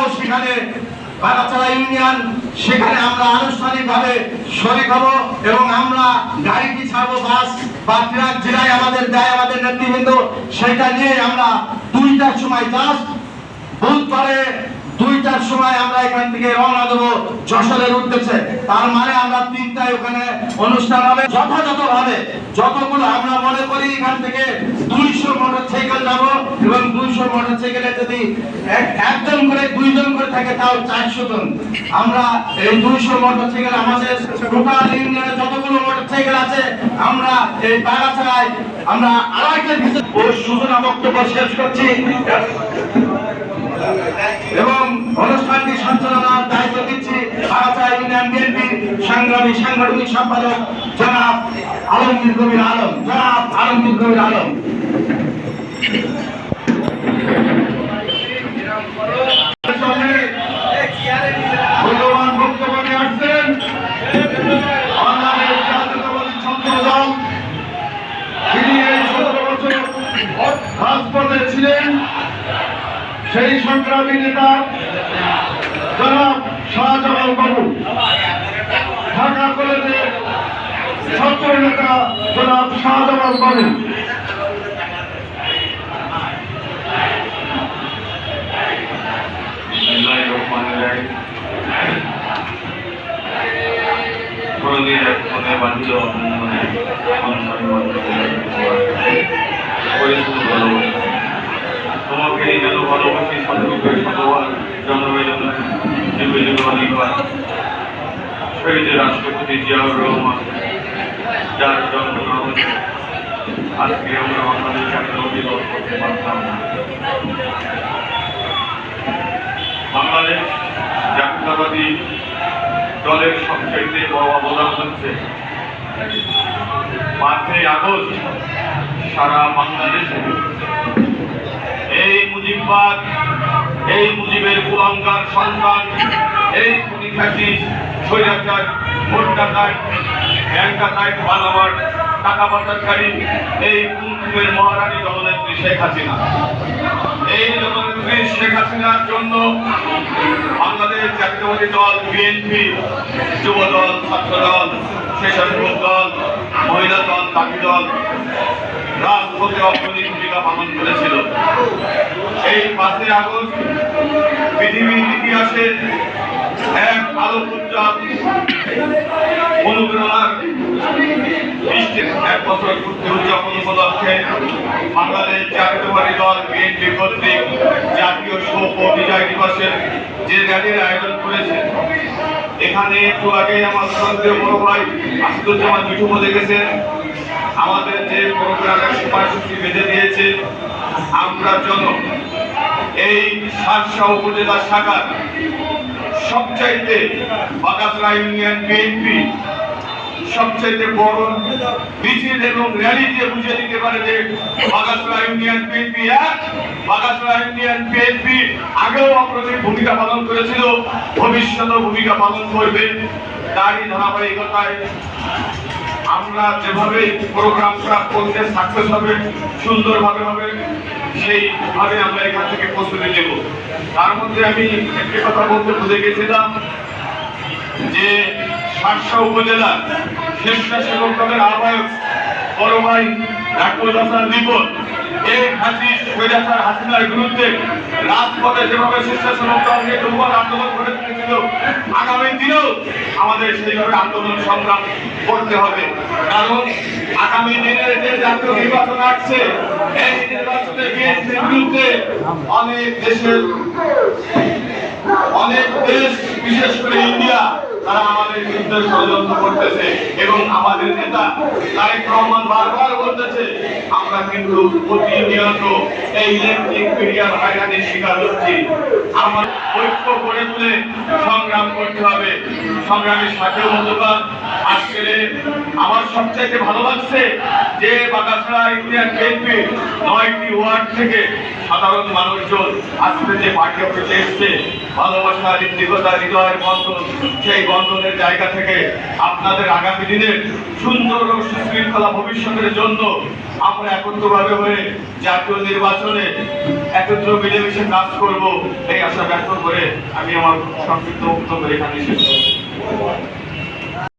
আমরাও সেখানে বাগাছড়া ইউনিয়ন সেখানে আমরা আনুষ্ঠানিকভাবে শরীক হব এবং আমরা গাড়িটি ছাড়বো, বাস বা ট্রাক যেটাই আমাদের দেয় আমাদের নেতৃবৃন্দ, সেটা নিয়ে আমরা 2টার সময় জাস্ট বুধবারে 2টার সময় আমরা এখান থেকে রওনা দেবো যশোরের উদ্দেশ্যে। তার মানে আমরা 3টায় ওখানে অনুষ্ঠান হবে। যথাযথভাবে যতগুলো আমরা মনে করি এখান থেকে 200 মোটরসাইকেল যাবো এবং 200 মোটরসাইকেলে যদি একজন করে 2জন করে থাকে তাও 400 জন। আমরা এই 200 মোটরসাইকেল আমাদের টোটাল ইউনিয়নে যতগুলো মোটরসাইকেল আছে আমরা এই বাগাছড়ায় আমরা আড়াইটার ভিতরে সূচনা বক্তব্য শেষ করছি এবং অনুষ্ঠানটি সঞ্চালনার দায়িত্ব দিচ্ছি বাগাছড়া ইউনিয়ন বিএনপির সংগ্রামী সাংগঠনিক সম্পাদক জনাব আলমগীর কবির আলম। মূল্যবান বক্তব্য নিয়ে আসছেন বাংলাদেশ জাতীয়তাবাদী ছাত্র দল, যিনি এই 17 বছর রাজপথে ছিলেন, সেই সংগ্রামী নেতা জনাব শাহজালাল বাবু, ঢাকা কলেজের ছাত্র নেতা জনাব শাহজালাল বাবু। তোমাকে যেন ভালোবাসি শতরূপের শতবার জন্মের জন্য যুগে যুগে অনেকবার। শহীদ রাষ্ট্রপতি জিয়াউর রহমান, যার জন্ম হচ্ছে আজকে আমরা বাংলাদেশ জাতীয়তাবাদী দল করতে পারতাম না। বাংলাদেশ জাতীয়তাবাদী দলের সবচেয়ে বড় অবদান হচ্ছে 5ই আগস্ট সারা বাংলাদেশে এই মুজিববাদ, এই মুজিবের কুলাঙ্গার সন্তান, এই খুনিখাতি স্বৈরাচার, ভোট ডাকাত, ব্যাংক ডাকাত, বানাবার টাকা পাচারকারী এই কুমকুমের মহারানী জননেত্রী শেখ হাসিনা, এই জননেত্রী শেখ হাসিনার জন্য বাংলাদেশ জাতীয়তাবাদী দল বিএনপি, যুব দল, ছাত্র দল, স্বেচ্ছাসেবক দল, মহিলা দল, দাবি দল রাজপথে অগ্রণী ভূমিকা পালন করেছিল। এই 5ই আগস্ট পৃথিবীর ইতিহাসে এক আলোকোজ্জ্বল অনুপ্রেরণার 1 বছর পূর্তি উদযাপন উপলক্ষে বাংলাদেশ জাতীয়তাবাদী দল বিএনপি কর্তৃক জাতীয় শোক ও বিজয় দিবসের যে র্যালির আয়োজন করেছে, এখানে একটু আগে আমার শ্রদ্ধেয় বড় ভাই আসাদুজ্জামান মিঠু বলে গেছেন আমাদের যে প্রোগ্রামের সময়সূচি বেঁধে দিয়েছে, আমরা জন্য এই শার্শা উপজেলা শাখার সবচাইতে বাগাছড়া ইউনিয়ন বিএনপি সবচাইতে বড় মিছিল এবং র্যালি দিয়ে বুঝিয়ে দিতে পারে যে Bagachra union BNP Bagachra union BNP আগেও অগ্রণী ভূমিকা পালন করেছিল, ভবিষ্যতেও ভূমিকা পালন করবে। তারই ধারাবাহিকতায় আমরা যেভাবে প্রোগ্রামটা করতে সাকসেস হবে, সুন্দরভাবে হবে, সেইভাবে আমরা এখান থেকে প্রস্তুতি নেব। তার মধ্যে আমি একটি কথা বলতে ভুলে গেছিলাম যে শার্শা উপজেলা স্বেচ্ছাসেবক দলের আহ্বায়ক বড় ভাই ডাক্তার হাসান রিপন এই স্বৈরাচার হাসিনার বিরুদ্ধে রাজপথে যেভাবে স্বেচ্ছাসেবক দল নিয়ে দুর্বল আন্দোলন করে তুলেছিল, আগামী দিনেও আমাদের সেইভাবে আন্দোলন সংগ্রাম করতে হবে। কারণ আগামী দিনের যে জাতীয় নির্বাচন আসছে, এই নির্বাচনে বিএনপির বিরুদ্ধে অনেক দেশ বিশেষ করে ইন্ডিয়া তারা আমাদের বিরুদ্ধে ষড়যন্ত্র করতেছে এবং আমাদের নেতা তারেক রহমান বারবার বলতেছে আমরা কিন্তু প্রতিনিয়ত এই ইলেকট্রিক মিডিয়ার হয়রানির শিকার হচ্ছি। আমার ঐক্য গড়ে তুলে সংগ্রাম করতে হবে। সংগ্রামের সাথে বন্ধুগণ, আজকে আমার সবচাইতে ভালো লাগছে যে বাগাছড়া ইউনিয়ন বিএনপি 9টি ওয়ার্ড থেকে সাধারণ মানুষজন আজকে যে পার্টি অফিসে এসছে, ভালোবাসা, ঋত্বিকতা, হৃদয়ের বন্ধন, সেই বন্ধনের জায়গা থেকে আপনাদের আগামী দিনের সুন্দর ও সুশৃঙ্খলা ভবিষ্যতের জন্য আমরা একত্রভাবে হয়ে জাতীয় নির্বাচনে একত্র মিলেমিশে কাজ করব এই আশা ব্যক্ত করে আমি আমার সংক্ষিপ্ত বক্তব্য এখানে শেষ করব।